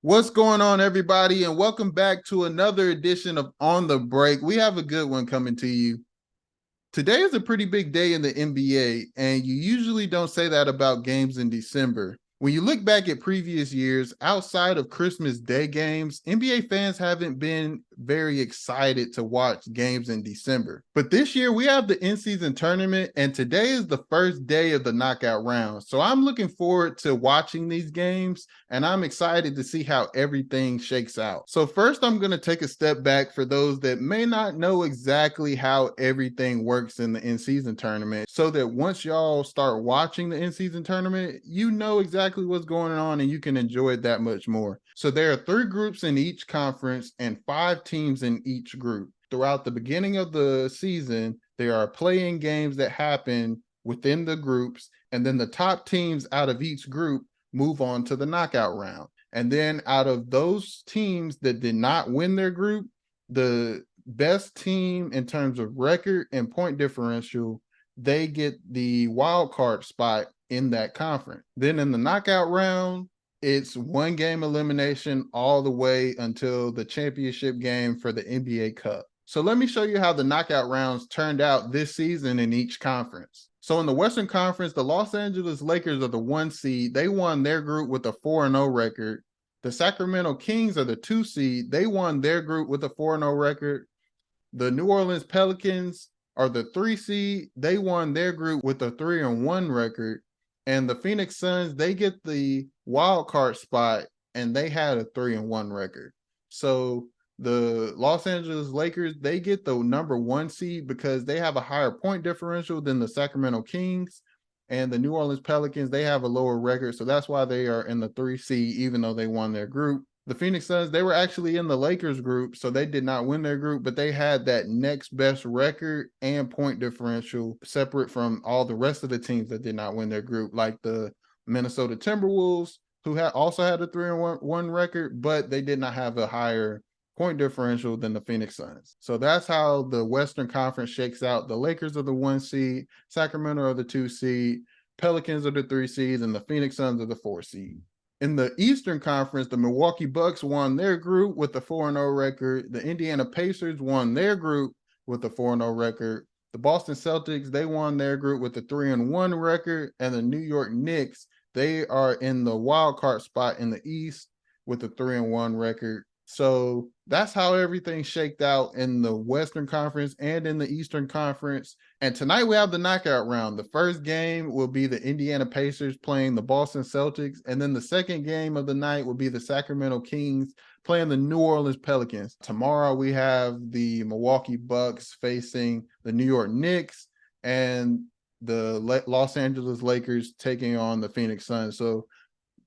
What's going on, everybody, and welcome back to another edition of On the Break. We have a good one coming to you. Today is a pretty big day in the NBA, and you usually don't say that about games in December. When you look back at previous years, outside of Christmas Day games, NBA fans haven't been very excited to watch games in December. But this year, we have the in-season tournament, and today is the first day of the knockout round. So I'm looking forward to watching these games, and I'm excited to see how everything shakes out. So first, I'm going to take a step back for those that may not know exactly how everything works in the in-season tournament, so that once y'all start watching the in-season tournament, you know exactly what's going on and you can enjoy it that much more. So there are 3 groups in each conference and 5 teams in each group. Throughout the beginning of the season, there are playing games that happen within the groups, and then the top teams out of each group move on to the knockout round. And then out of those teams that did not win their group, the best team in terms of record and point differential, they get the wild card spot in that conference. Then in the knockout round, it's 1 game elimination all the way until the championship game for the NBA Cup. So let me show you how the knockout rounds turned out this season in each conference. So in the Western Conference, the Los Angeles Lakers are the 1 seed. They won their group with a 4-0 record. The Sacramento Kings are the 2 seed. They won their group with a 4-0 record. The New Orleans Pelicans are the 3 seed. They won their group with a 3-1 record. And the Phoenix Suns, they get the wild card spot, and they had a 3-1 record. So the Los Angeles Lakers, they get the number 1 seed because they have a higher point differential than the Sacramento Kings. And the New Orleans Pelicans, they have a lower record. So that's why they are in the 3 seed, even though they won their group. The Phoenix Suns, they were actually in the Lakers group, so they did not win their group, but they had that next best record and point differential separate from all the rest of the teams that did not win their group, like the Minnesota Timberwolves, who had also had a 3-1 record, but they did not have a higher point differential than the Phoenix Suns. So that's how the Western Conference shakes out. The Lakers are the 1 seed, Sacramento are the 2 seed, Pelicans are the 3 seeds, and the Phoenix Suns are the 4 seed. In the Eastern Conference, the Milwaukee Bucks won their group with a 4-0 record. The Indiana Pacers won their group with a 4-0 record. The Boston Celtics, they won their group with a 3-1 record. And the New York Knicks, they are in the wild card spot in the East with a 3-1 record. So that's how everything shaked out in the Western Conference and in the Eastern Conference. And tonight we have the knockout round. The first game will be the Indiana Pacers playing the Boston Celtics. And then the second game of the night will be the Sacramento Kings playing the New Orleans Pelicans. Tomorrow we have the Milwaukee Bucks facing the New York Knicks, and the Los Angeles Lakers taking on the Phoenix Suns. So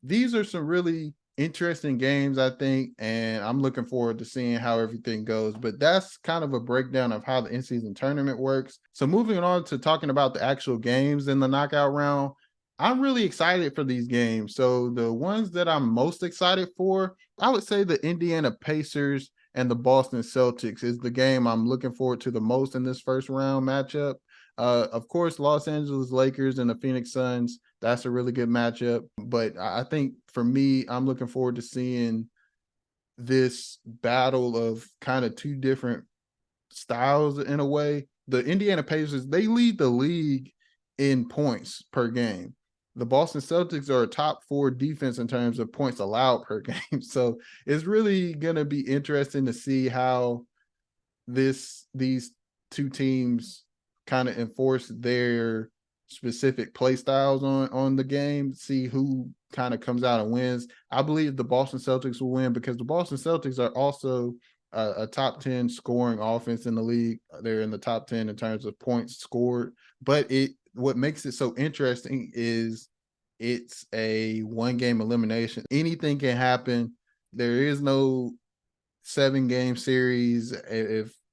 these are some really interesting games, I think, and I'm looking forward to seeing how everything goes. But that's kind of a breakdown of how the in-season tournament works. So moving on to talking about the actual games in the knockout round, I'm really excited for these games. So the ones that I'm most excited for, I would say the Indiana Pacers and the Boston Celtics is the game I'm looking forward to the most in this first round matchup. Of course, Los Angeles Lakers and the Phoenix Suns, that's a really good matchup. But I think for me, I'm looking forward to seeing this battle of kind of 2 different styles in a way. The Indiana Pacers, they lead the league in points per game. The Boston Celtics are a top 4 defense in terms of points allowed per game. So it's really going to be interesting to see how these 2 teams kind of enforce their specific play styles on the game, see who kind of comes out and wins. I believe the Boston Celtics will win because the Boston Celtics are also a top 10 scoring offense in the league. They're in the top 10 in terms of points scored. But what makes it so interesting is it's a 1-game elimination. Anything can happen. There is no 7-game series.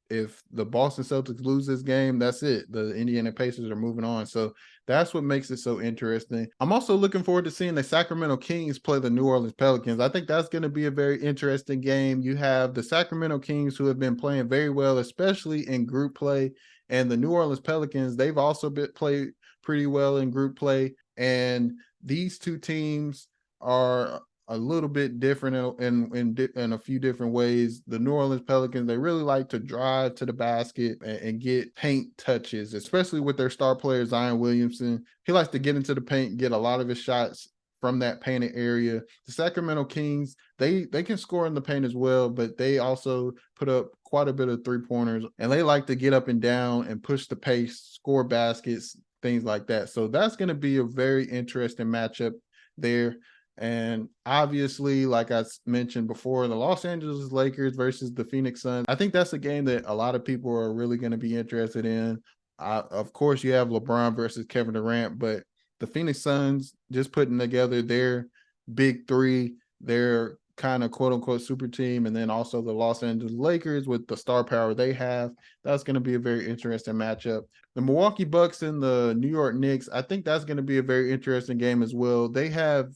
If the Boston Celtics lose this game, that's it. The Indiana Pacers are moving on. So that's what makes it so interesting. I'm also looking forward to seeing the Sacramento Kings play the New Orleans Pelicans. I think that's going to be a very interesting game. You have the Sacramento Kings, who have been playing very well, especially in group play, and the New Orleans Pelicans, they've also played pretty well in group play. And these 2 teams are a little bit different in a few different ways. The New Orleans Pelicans, they really like to drive to the basket and get paint touches, especially with their star player Zion Williamson. He likes to get into the paint, get a lot of his shots from that painted area. The Sacramento Kings, they can score in the paint as well, but they also put up quite a bit of 3-pointers, and they like to get up and down and push the pace, score baskets, things like that. So that's going to be a very interesting matchup there. And obviously, like I mentioned before, the Los Angeles Lakers versus the Phoenix Suns. I think that's a game that a lot of people are really going to be interested in. Of course, you have LeBron versus Kevin Durant, but the Phoenix Suns just putting together their big three, their kind of quote unquote super team, and then also the Los Angeles Lakers with the star power they have. That's going to be a very interesting matchup. The Milwaukee Bucks and the New York Knicks, I think that's going to be a very interesting game as well. They have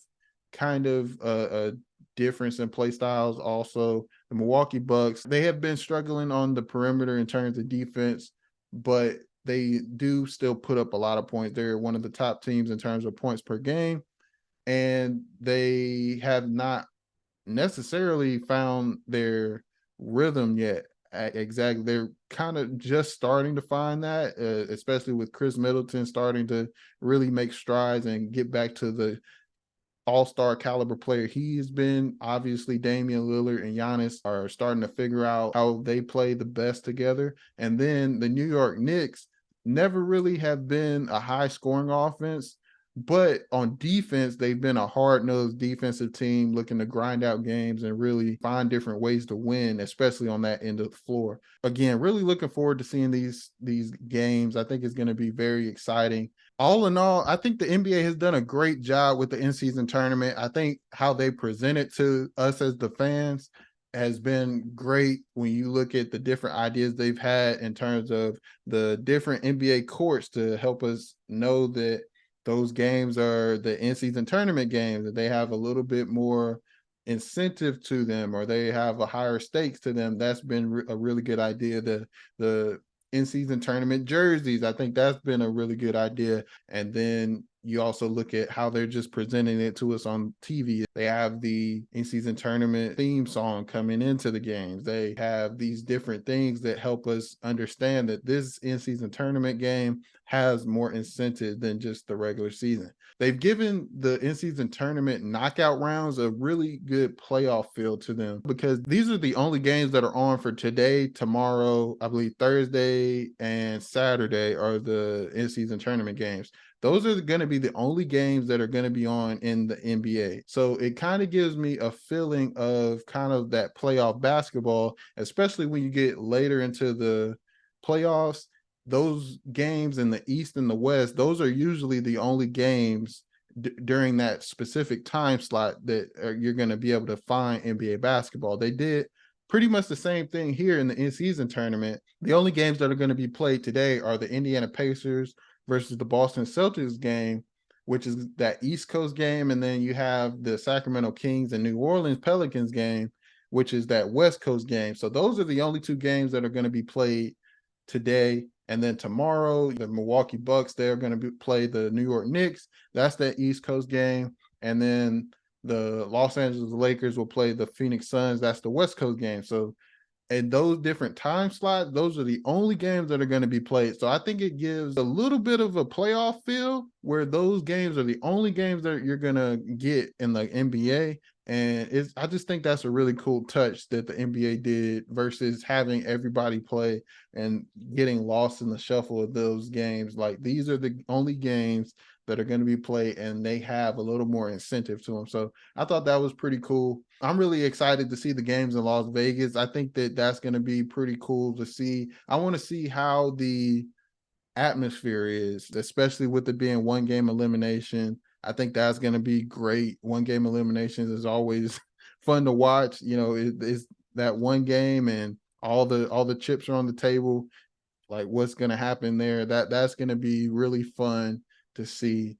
kind of a difference in play styles. Also, the Milwaukee Bucks, they have been struggling on the perimeter in terms of defense, but they do still put up a lot of points. They're one of the top teams in terms of points per game, and they have not necessarily found their rhythm yet. Exactly. They're kind of just starting to find that, especially with Chris Middleton starting to really make strides and get back to the all-star caliber player he's been. Obviously, Damian Lillard and Giannis are starting to figure out how they play the best together. And then the New York Knicks never really have been a high-scoring offense, but on defense, they've been a hard-nosed defensive team looking to grind out games and really find different ways to win, especially on that end of the floor. Again, really looking forward to seeing these games. I think it's going to be very exciting. All in all, I think the NBA has done a great job with the in-season tournament. I think how they present it to us as the fans has been great when you look at the different ideas they've had in terms of the different NBA courts to help us know that those games are the in-season tournament games, that they have a little bit more incentive to them, or they have a higher stakes to them. That's been a really good idea. The in-season tournament jerseys, I think that's been a really good idea. And then you also look at how they're just presenting it to us on TV. They have the in-season tournament theme song coming into the games. They have these different things that help us understand that this in-season tournament game has more incentive than just the regular season. They've given the in-season tournament knockout rounds a really good playoff feel to them, because these are the only games that are on for today, tomorrow, I believe Thursday and Saturday are the in-season tournament games. Those are going to be the only games that are going to be on in the NBA. So it kind of gives me a feeling of kind of that playoff basketball, especially when you get later into the playoffs. Those games in the East and the West, those are usually the only games during that specific time slot that you're going to be able to find NBA basketball. They did pretty much the same thing here in the in-season tournament. The only games that are going to be played today are the Indiana Pacers versus the Boston Celtics game, which is that East Coast game. And then you have the Sacramento Kings and New Orleans Pelicans game, which is that West Coast game. So those are the only two games that are going to be played today. And then tomorrow, the Milwaukee Bucks, they're going to play the New York Knicks. That's that East Coast game. And then the Los Angeles Lakers will play the Phoenix Suns. That's the West Coast game. So and those different time slots, those are the only games that are going to be played. So I think it gives a little bit of a playoff feel where those games are the only games that you're going to get in the NBA. And I just think that's a really cool touch that the NBA did versus having everybody play and getting lost in the shuffle of those games. Like, these are the only games that are going to be played, and they have a little more incentive to them. So I thought that was pretty cool. I'm really excited to see the games in Las Vegas. I think that that's going to be pretty cool to see. I want to see how the atmosphere is, especially with it being one game elimination. I think that's going to be great. One game eliminations is always fun to watch. You know, it's that one game and all the chips are on the table. Like, what's going to happen there? That's going to be really fun to see.